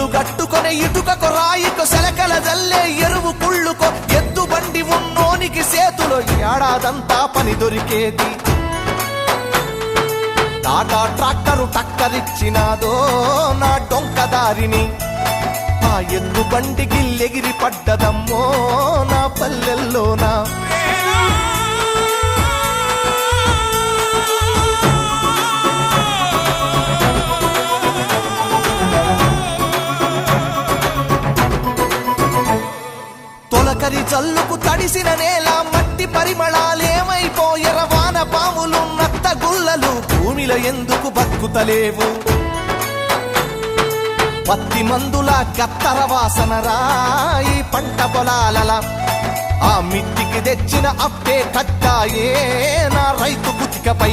ఇల్లు గట్టుకొనే ఇటుకకు రాయికు సెలకల జల్లే ఎరువు కుళ్ళుకో ఎద్దు బండి ఉన్నోనికి సేతులో ఏడాదంతా పని దొరికేది టాటా ట్రాక్టరు టక్కరిచ్చినాదో నా డొంకదారిని ఆ ఎద్దు బండికి ఎగిరి పడ్డదమ్మో నా పల్లెల్లోనా తొలకరి జల్లుకు తడిసిన నేల మట్టి పరిమళాలేమైపోయర వాన పాములు నత్త గుల్లలు భూమిలో ఎందుకు బతుకుతలేవు పత్తి మందుల గత్తర వాసన రాయి పంట పొలాలల ఆ మిట్టికి తెచ్చిన అప్పే కట్టాయే నా రైతు బుతికపై